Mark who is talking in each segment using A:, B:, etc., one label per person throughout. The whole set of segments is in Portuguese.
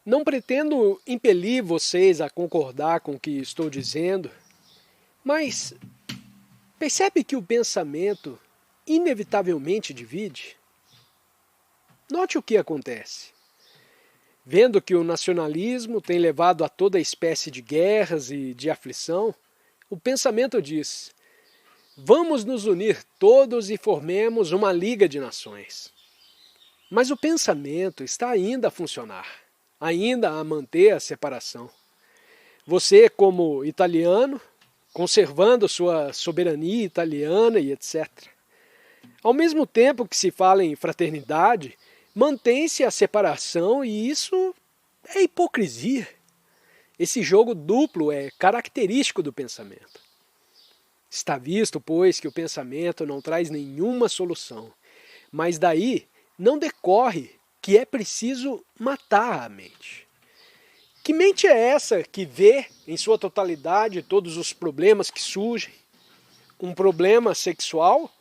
A: Não pretendo impelir vocês a concordar com o que estou dizendo, mas percebe que o pensamento inevitavelmente divide? Note o que acontece. Vendo que o nacionalismo tem levado a toda espécie de guerras e de aflição, o pensamento diz: vamos nos unir todos e formemos uma liga de nações. Mas o pensamento está ainda a funcionar, ainda a manter a separação. Você, como italiano, conservando sua soberania italiana e etc. Ao mesmo tempo que se fala em fraternidade, mantém-se a separação e isso é hipocrisia. Esse jogo duplo é característico do pensamento. Está visto, pois, que o pensamento não traz nenhuma solução, mas daí não decorre que é preciso matar a mente. Que mente é essa que vê em sua totalidade todos os problemas que surgem? Um problema sexual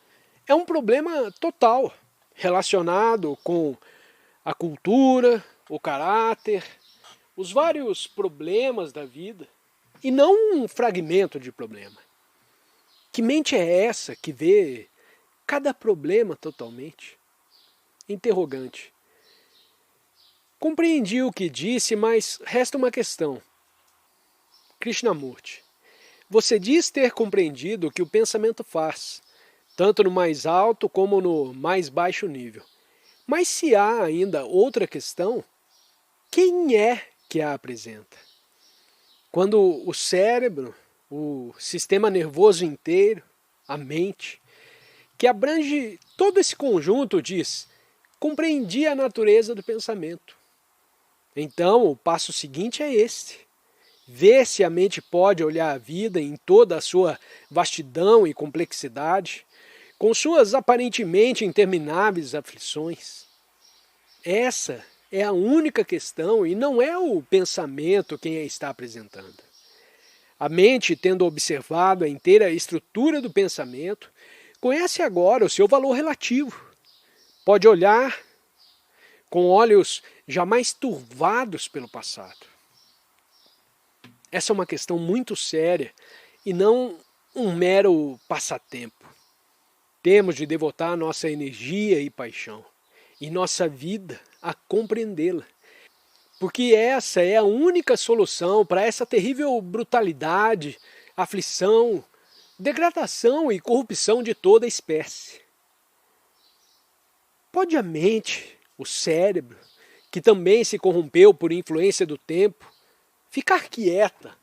A: é um problema total, relacionado com a cultura, o caráter, os vários problemas da vida, e não um fragmento de problema. Que mente é essa que vê cada problema totalmente? Interrogante. Compreendi o que disse, mas resta uma questão. Krishnamurti, você diz ter compreendido o que o pensamento faz, tanto no mais alto como no mais baixo nível. Mas se há ainda outra questão, quem é que a apresenta? Quando o cérebro, o sistema nervoso inteiro, a mente, que abrange todo esse conjunto, diz: compreendi a natureza do pensamento. Então, o passo seguinte é este: ver se a mente pode olhar a vida em toda a sua vastidão e complexidade, com suas aparentemente intermináveis aflições. Essa é a única questão e não é o pensamento quem a está apresentando. A mente, tendo observado a inteira estrutura do pensamento, conhece agora o seu valor relativo. Pode olhar com olhos jamais turvados pelo passado. Essa é uma questão muito séria e não um mero passatempo. Temos de devotar nossa energia e paixão e nossa vida a compreendê-la. Porque essa é a única solução para essa terrível brutalidade, aflição, degradação e corrupção de toda a espécie. Pode a mente, o cérebro, que também se corrompeu por influência do tempo, ficar quieta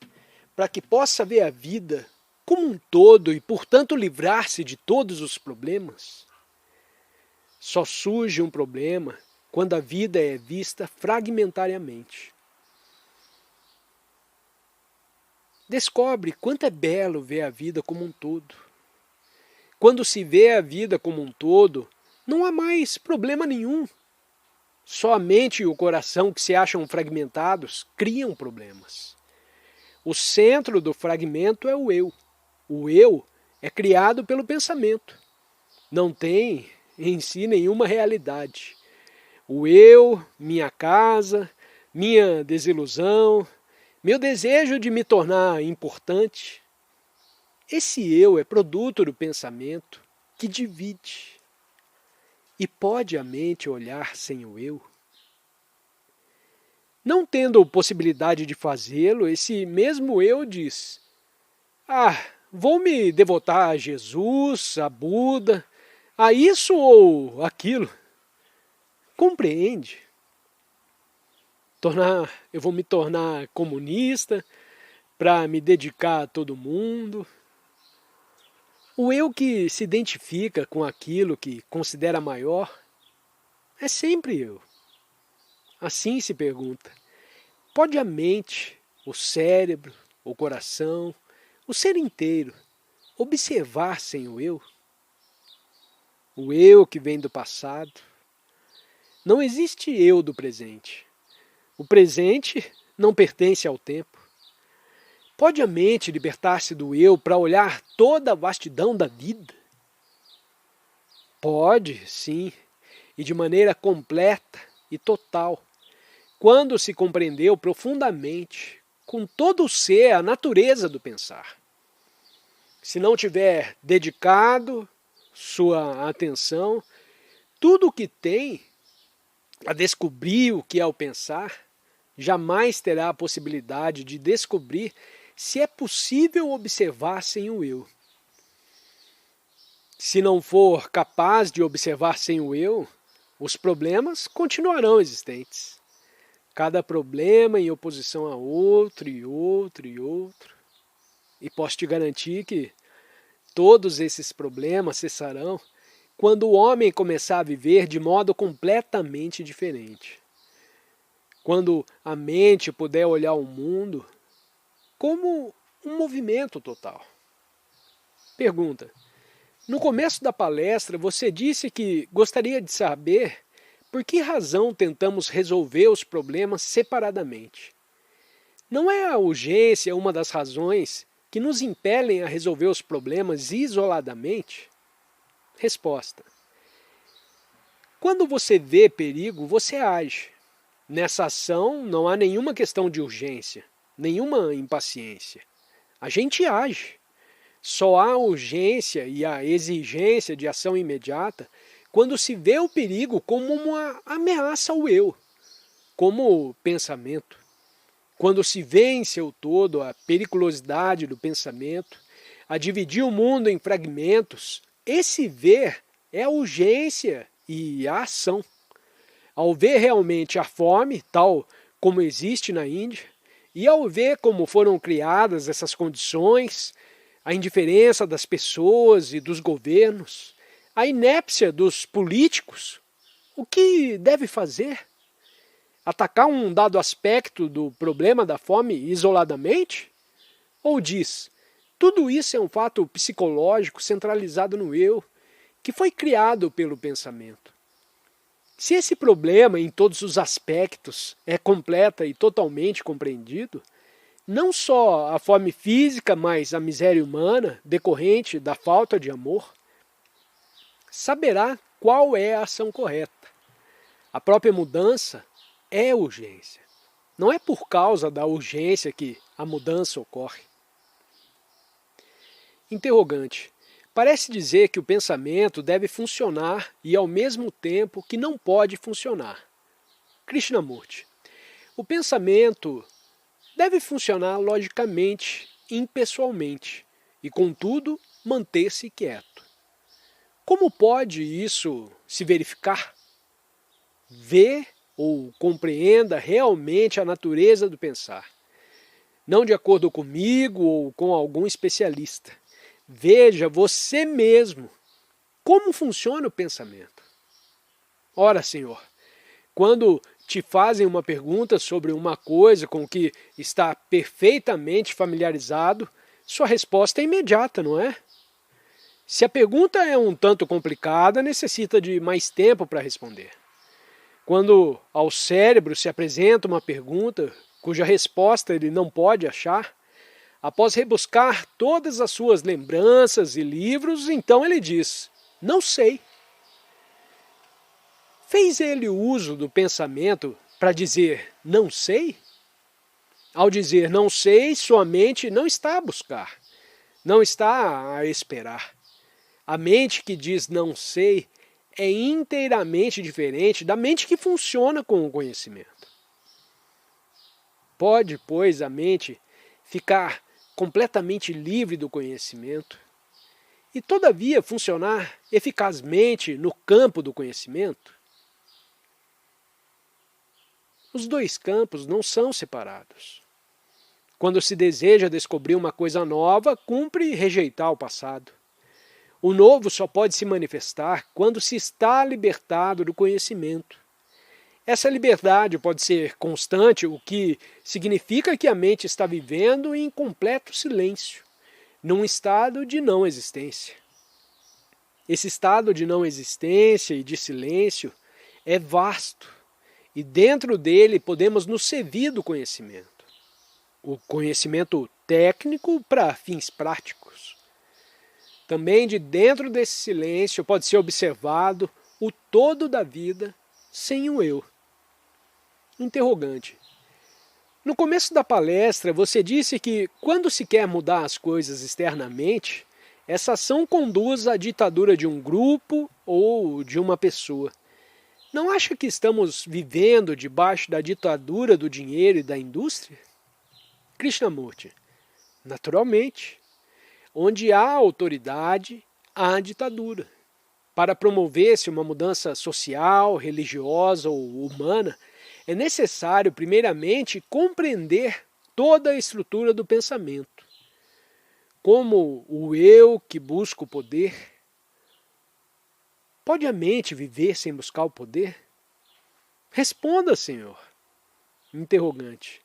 A: para que possa ver a vida como um todo e, portanto, livrar-se de todos os problemas? Só surge um problema quando a vida é vista fragmentariamente. Descobre quanto é belo ver a vida como um todo. Quando se vê a vida como um todo, não há mais problema nenhum. Só a mente e o coração que se acham fragmentados criam problemas. O centro do fragmento é o eu. O eu é criado pelo pensamento. Não tem em si nenhuma realidade. O eu, minha casa, minha desilusão, meu desejo de me tornar importante. Esse eu é produto do pensamento que divide. E pode a mente olhar sem o eu? Não tendo possibilidade de fazê-lo, esse mesmo eu diz: vou me devotar a Jesus, a Buda, a isso ou aquilo. Compreende? Eu vou me tornar comunista para me dedicar a todo mundo. O eu que se identifica com aquilo que considera maior é sempre eu. Assim se pergunta: pode a mente, o cérebro, o coração, o ser inteiro observar sem o eu? O eu que vem do passado. Não existe eu do presente. O presente não pertence ao tempo. Pode a mente libertar-se do eu para olhar toda a vastidão da vida? Pode, sim, e de maneira completa e total, quando se compreendeu profundamente, com todo o ser, a natureza do pensar. Se não tiver dedicado sua atenção, tudo o que tem a descobrir o que é o pensar, jamais terá a possibilidade de descobrir se é possível observar sem o eu. Se não for capaz de observar sem o eu, os problemas continuarão existentes. Cada problema em oposição a outro, e outro, e outro. E posso te garantir que todos esses problemas cessarão quando o homem começar a viver de modo completamente diferente. Quando a mente puder olhar o mundo como um movimento total. Pergunta: no começo da palestra você disse que gostaria de saber por que razão tentamos resolver os problemas separadamente. Não é a urgência uma das razões que nos impelem a resolver os problemas isoladamente? Resposta: quando você vê perigo, você age. Nessa ação não há nenhuma questão de urgência, nenhuma impaciência. A gente age. Só há urgência e a exigência de ação imediata quando se vê o perigo como uma ameaça ao eu, como pensamento. Quando se vê em seu todo a periculosidade do pensamento, a dividir o mundo em fragmentos, esse ver é a urgência e a ação. Ao ver realmente a fome, tal como existe na Índia, e ao ver como foram criadas essas condições, a indiferença das pessoas e dos governos, a inépcia dos políticos, o que deve fazer? Atacar um dado aspecto do problema da fome isoladamente? Ou diz, tudo isso é um fato psicológico centralizado no eu, que foi criado pelo pensamento. Se esse problema, em todos os aspectos, é completa e totalmente compreendido, não só a fome física, mas a miséria humana, decorrente da falta de amor, saberá qual é a ação correta. A própria mudança é urgência. Não é por causa da urgência que a mudança ocorre. Interrogante. Parece dizer que o pensamento deve funcionar e ao mesmo tempo que não pode funcionar. Krishnamurti. O pensamento deve funcionar logicamente, impessoalmente, e contudo manter-se quieto. Como pode isso se verificar? Vê ou compreenda realmente a natureza do pensar. Não de acordo comigo ou com algum especialista. Veja você mesmo como funciona o pensamento. Ora, Senhor, quando te fazem uma pergunta sobre uma coisa com que está perfeitamente familiarizado, sua resposta é imediata, não é? Se a pergunta é um tanto complicada, necessita de mais tempo para responder. Quando ao cérebro se apresenta uma pergunta cuja resposta ele não pode achar, após rebuscar todas as suas lembranças e livros, então ele diz, não sei. Fez ele uso do pensamento para dizer, não sei? Ao dizer não sei, sua mente não está a buscar, não está a esperar. A mente que diz não sei é inteiramente diferente da mente que funciona com o conhecimento. Pode, pois, a mente ficar completamente livre do conhecimento e, todavia, funcionar eficazmente no campo do conhecimento? Os dois campos não são separados. Quando se deseja descobrir uma coisa nova, cumpre rejeitar o passado. O novo só pode se manifestar quando se está libertado do conhecimento. Essa liberdade pode ser constante, o que significa que a mente está vivendo em completo silêncio, num estado de não existência. Esse estado de não existência e de silêncio é vasto, e dentro dele podemos nos servir do conhecimento. O conhecimento técnico para fins práticos. Também de dentro desse silêncio pode ser observado o todo da vida sem o eu. Interrogante. No começo da palestra, você disse que quando se quer mudar as coisas externamente, essa ação conduz à ditadura de um grupo ou de uma pessoa. Não acha que estamos vivendo debaixo da ditadura do dinheiro e da indústria? Krishnamurti. Naturalmente. Onde há autoridade, há ditadura. Para promover-se uma mudança social, religiosa ou humana, é necessário, primeiramente, compreender toda a estrutura do pensamento. Como o eu que busca o poder. Pode a mente viver sem buscar o poder? Responda, Senhor. Interrogante.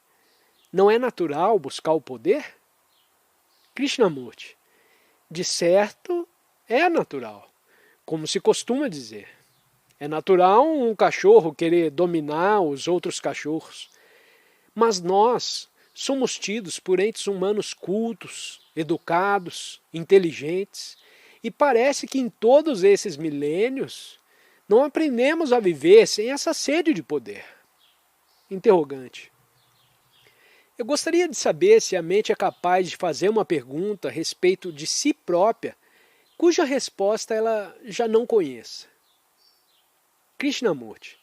A: Não é natural buscar o poder? Krishnamurti. De certo, é natural, como se costuma dizer. É natural um cachorro querer dominar os outros cachorros. Mas nós somos tidos por entes humanos cultos, educados, inteligentes, e parece que em todos esses milênios não aprendemos a viver sem essa sede de poder. Interrogante. Eu gostaria de saber se a mente é capaz de fazer uma pergunta a respeito de si própria, cuja resposta ela já não conheça. Krishnamurti.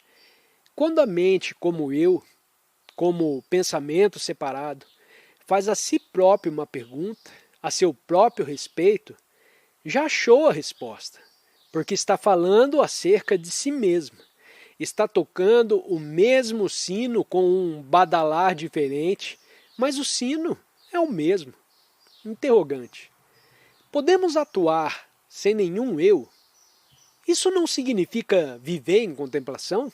A: Quando a mente, como eu, como pensamento separado, faz a si próprio uma pergunta, a seu próprio respeito, já achou a resposta, porque está falando acerca de si mesmo. Está tocando o mesmo sino com um badalar diferente, mas o sino é o mesmo. Interrogante. Podemos atuar sem nenhum eu? Isso não significa viver em contemplação?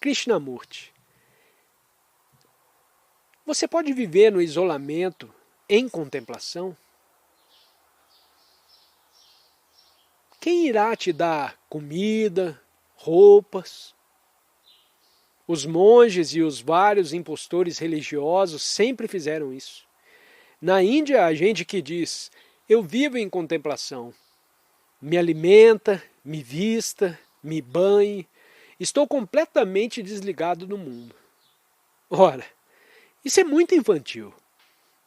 A: Krishnamurti. Você pode viver no isolamento em contemplação? Quem irá te dar comida, roupas? Os monges e os vários impostores religiosos sempre fizeram isso. Na Índia, há gente que diz, eu vivo em contemplação, me alimenta, me vista, me banhe, estou completamente desligado do mundo. Ora, isso é muito infantil.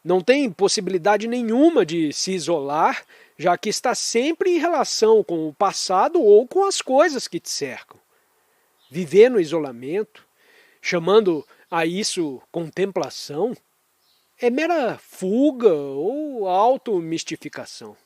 A: Não tem possibilidade nenhuma de se isolar, já que está sempre em relação com o passado ou com as coisas que te cercam. Viver no isolamento, chamando a isso contemplação, é mera fuga ou automistificação.